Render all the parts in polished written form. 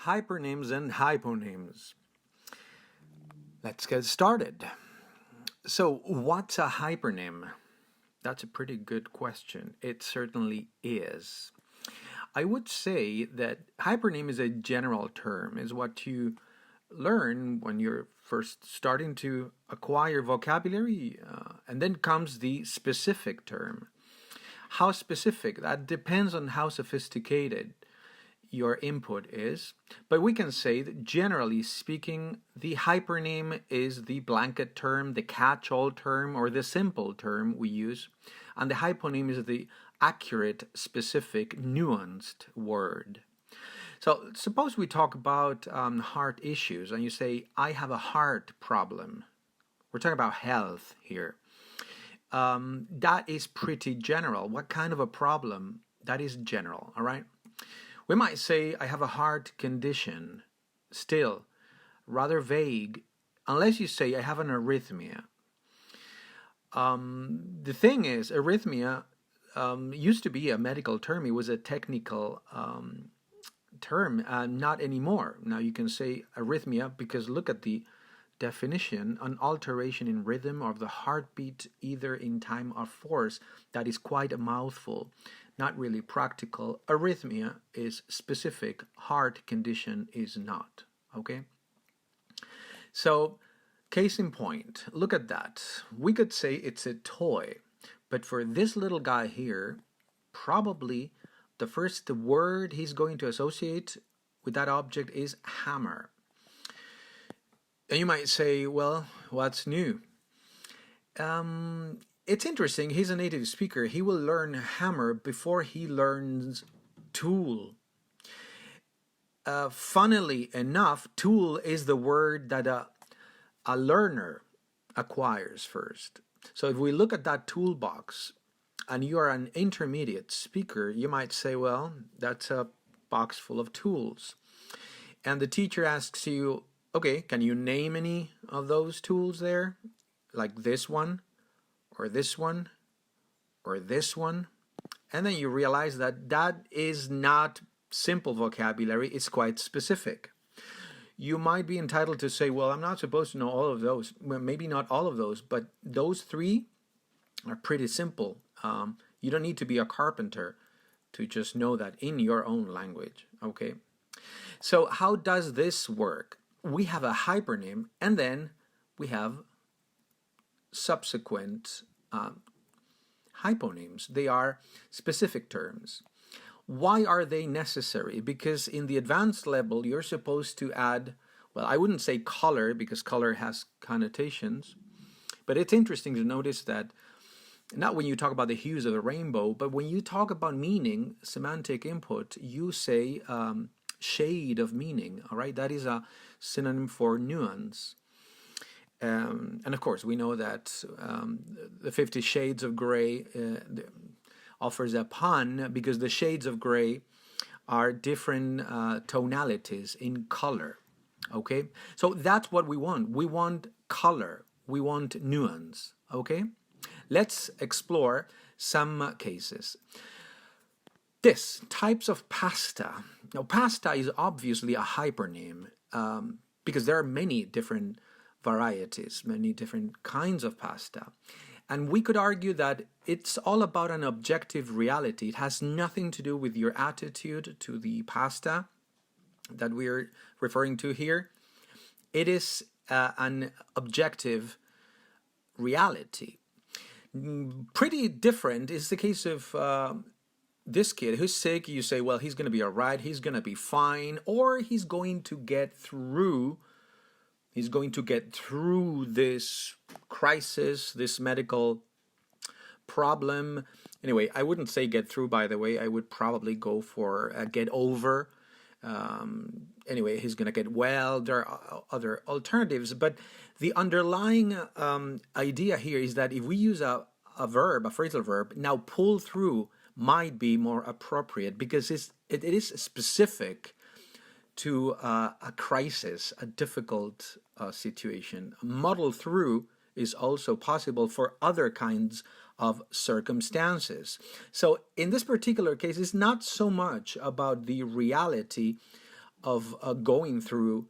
Hypernyms and hyponyms. Let's get started. So, what's a hypernym? That's a pretty good question. It certainly is. I would say that hypernym is a general term, is what you learn when you're first starting to acquire vocabulary, and then comes the specific term. How specific? That depends on how sophisticated your input is, but we can say that generally speaking, the hypernym is the blanket term, the catch-all term, or the simple term we use, and the hyponym is the accurate, specific, nuanced word. So suppose we talk about heart issues, and you say, I have a heart problem. We're talking about health here. That is pretty general. What kind of a problem? That is general, all right? We might say, I have a heart condition. Still, rather vague, unless you say, I have an arrhythmia. The thing is, arrhythmia used to be a medical term. It was a technical term, not anymore. Now you can say arrhythmia because look at the definition, an alteration in rhythm of the heartbeat either in time or force. That is quite a mouthful. Not really practical. Arrhythmia is specific. Heart condition is not. Okay? So, case in point, look at that. We could say it's a toy, but for this little guy here, probably the first word he's going to associate with that object is hammer. And you might say, well, what's new? It's interesting, he's a native speaker. He will learn hammer before he learns tool. Funnily enough, tool is the word that a learner acquires first. So if we look at that toolbox and you are an intermediate speaker, you might say, well, that's a box full of tools. And the teacher asks you, okay, can you name any of those tools there? Like this one? Or this one, or this one, and then you realize that that is not simple vocabulary, it's quite specific. You might be entitled to say, well, I'm not supposed to know all of those. Well, maybe not all of those, but those three are pretty simple. You don't need to be a carpenter to just know that in your own language, okay? So how does this work? We have a hypernym, and then we have subsequent hyponyms. They are specific terms. Why are they necessary? Because in the advanced level, you're supposed to add, well, I wouldn't say color because color has connotations, but it's interesting to notice that not when you talk about the hues of the rainbow, but when you talk about meaning, semantic input, you say shade of meaning, all right? That is a synonym for nuance. And of course, we know that the 50 Shades of Grey offers a pun because the shades of gray are different tonalities in color. Okay? So that's what we want. We want color. We want nuance. Okay? Let's explore some cases. This, types of pasta. Now, pasta is obviously a hypernym because there are many different varieties, many different kinds of pasta. And we could argue that it's all about an objective reality. It has nothing to do with your attitude to the pasta that we're referring to here. It is an objective reality. Pretty different is the case of this kid who's sick. You say, well, he's going to be all right, he's going to be fine, or he's going to get through. He's going to get through this crisis, this medical problem. Anyway, I wouldn't say get through, by the way. I would probably go for get over. Anyway, he's going to get well. There are other alternatives. But the underlying idea here is that if we use a verb, a phrasal verb, now pull through might be more appropriate because it is specific to a crisis, a difficult situation. Muddle through is also possible for other kinds of circumstances. So in this particular case, it's not so much about the reality of going through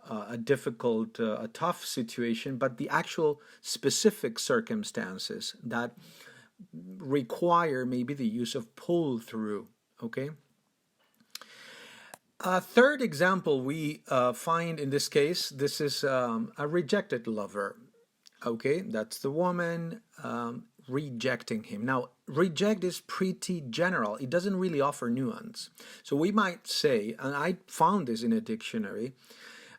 a difficult, a tough situation, but the actual specific circumstances that require maybe the use of pull through. Okay. A third example we find in this case, this is a rejected lover. Okay, that's the woman rejecting him. Now, reject is pretty general. It doesn't really offer nuance. So we might say, and I found this in a dictionary,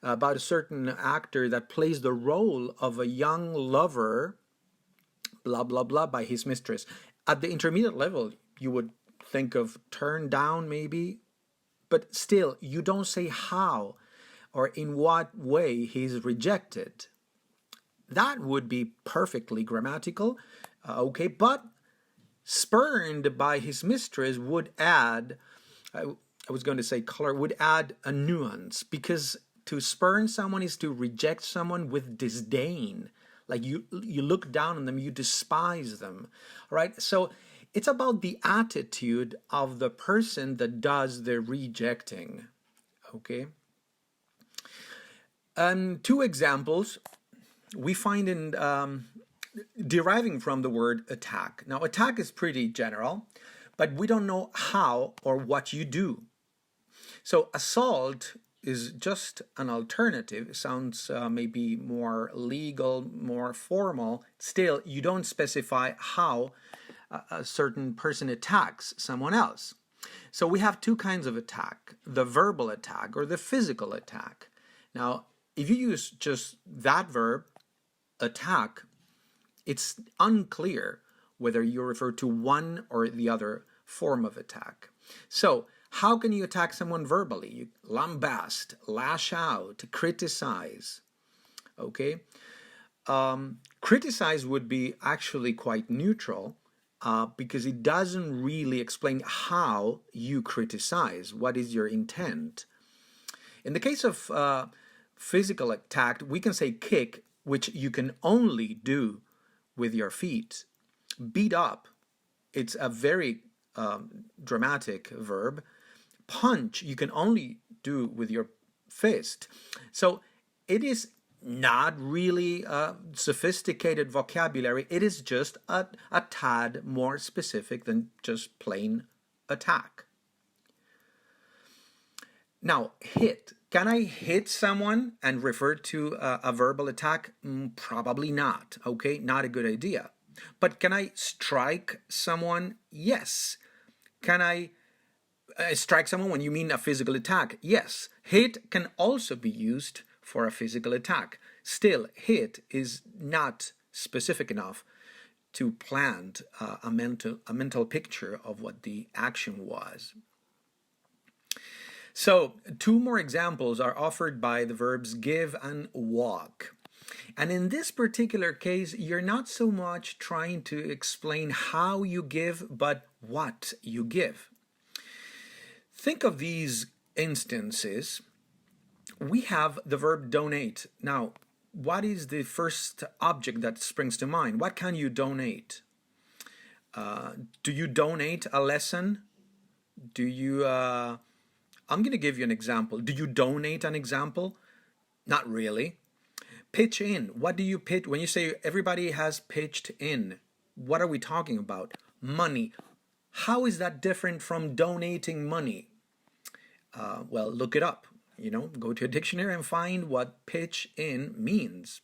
about a certain actor that plays the role of a young lover, blah, blah, blah, by his mistress. At the intermediate level, you would think of turned down maybe, but still, you don't say how or in what way he's rejected. That would be perfectly grammatical, okay, but spurned by his mistress would add, I was going to say color, would add a nuance, because to spurn someone is to reject someone with disdain. Like you look down on them, you despise them, all right? So it's about the attitude of the person that does the rejecting, okay? Two examples we find in deriving from the word attack. Now, attack is pretty general, but we don't know how or what you do. So assault is just an alternative. It sounds maybe more legal, more formal. Still, you don't specify how a certain person attacks someone else. So we have two kinds of attack, the verbal attack or the physical attack. Now, if you use just that verb, attack, it's unclear whether you refer to one or the other form of attack. So, how can you attack someone verbally? You lambast, lash out, criticize. Okay? Criticize would be actually quite neutral because it doesn't really explain how you criticize. What is your intent? In the case of physical attack, we can say kick, which you can only do with your feet. Beat up, it's a very dramatic verb. Punch, you can only do with your fist. So it is not really sophisticated vocabulary. It is just a tad more specific than just plain attack. Now, hit. Can I hit someone and refer to a verbal attack? Probably not, okay? Not a good idea. But can I strike someone? Yes. Can I strike someone when you mean a physical attack? Yes. Hit can also be used for a physical attack. Still, hit is not specific enough to plant a mental picture of what the action was. So, two more examples are offered by the verbs give and walk. And in this particular case, you're not so much trying to explain how you give, but what you give. Think of these instances. We have the verb donate. Now, what is the first object that springs to mind? What can you donate? Do you donate a lesson? Do you... I'm going to give you an example. Do you donate an example? Not really. Pitch in. What do you pitch? When you say everybody has pitched in, what are we talking about? Money. How is that different from donating money? Well, look it up. Go to a dictionary and find what pitch in means.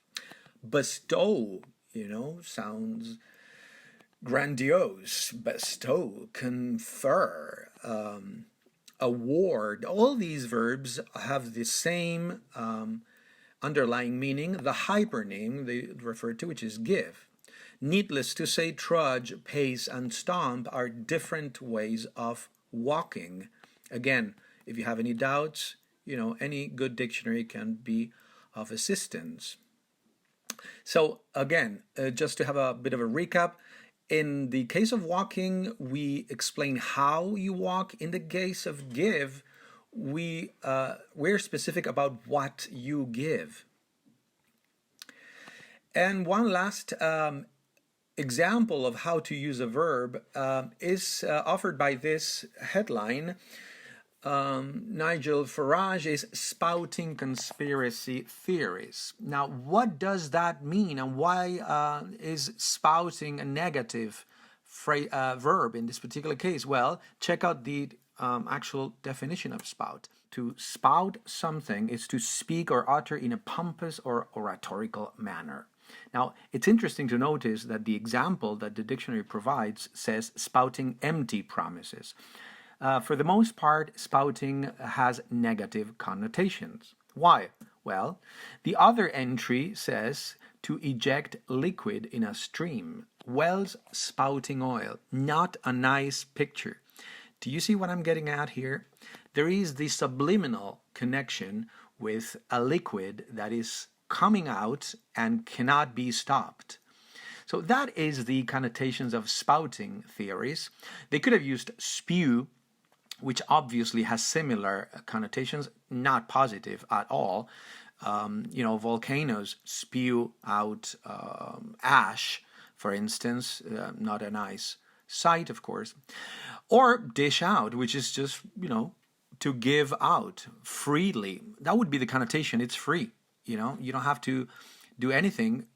Bestow, sounds grandiose. Bestow, confer, award. All these verbs have the same underlying meaning. The hypernym they refer to, which is give. Needless to say, trudge, pace, and stomp are different ways of walking. Again, if you have any doubts, any good dictionary can be of assistance. So again, just to have a bit of a recap, in the case of walking, we explain how you walk. In the case of give, we're specific about what you give. And one last example of how to use a verb is offered by this headline. Nigel Farage is spouting conspiracy theories. Now, what does that mean, and why is spouting a negative verb in this particular case? Well, check out the actual definition of spout. To spout something is to speak or utter in a pompous or oratorical manner. Now, it's interesting to notice that the example that the dictionary provides says spouting empty promises. For the most part, spouting has negative connotations. Why? Well, the other entry says to eject liquid in a stream. Wells spouting oil. Not a nice picture. Do you see what I'm getting at here? There is the subliminal connection with a liquid that is coming out and cannot be stopped. So that is the connotations of spouting theories. They could have used spew, which obviously has similar connotations, not positive at all. Volcanoes spew out ash, for instance, not a nice sight, of course. Or dish out, which is just, to give out freely. That would be the connotation. It's free. You don't have to do anything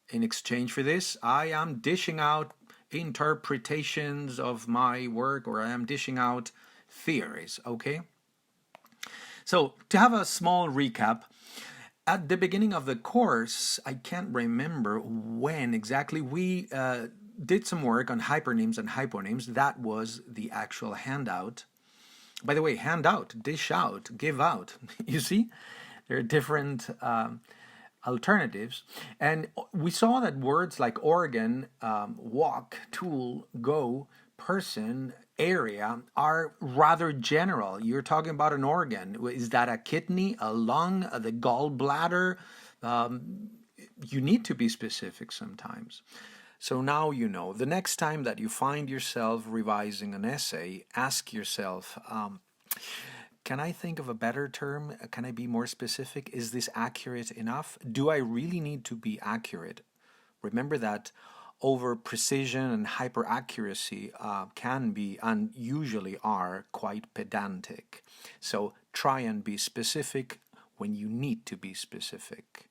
in exchange for this. I am dishing out interpretations of my work, or I am dishing out theories, okay? So, to have a small recap, at the beginning of the course, I can't remember when exactly, we did some work on hypernyms and hyponyms. That was the actual handout. By the way, hand out, dish out, give out. You see, there are different alternatives. And we saw that words like organ, walk, tool, go, person, area are rather general. You're talking about an organ. Is that a kidney, a lung, the gallbladder? You need to be specific sometimes. So now you know. The next time that you find yourself revising an essay, ask yourself, can I think of a better term? Can I be more specific? Is this accurate enough? Do I really need to be accurate? Remember that over precision and hyper accuracy can be, and usually are, quite pedantic. So try and be specific when you need to be specific.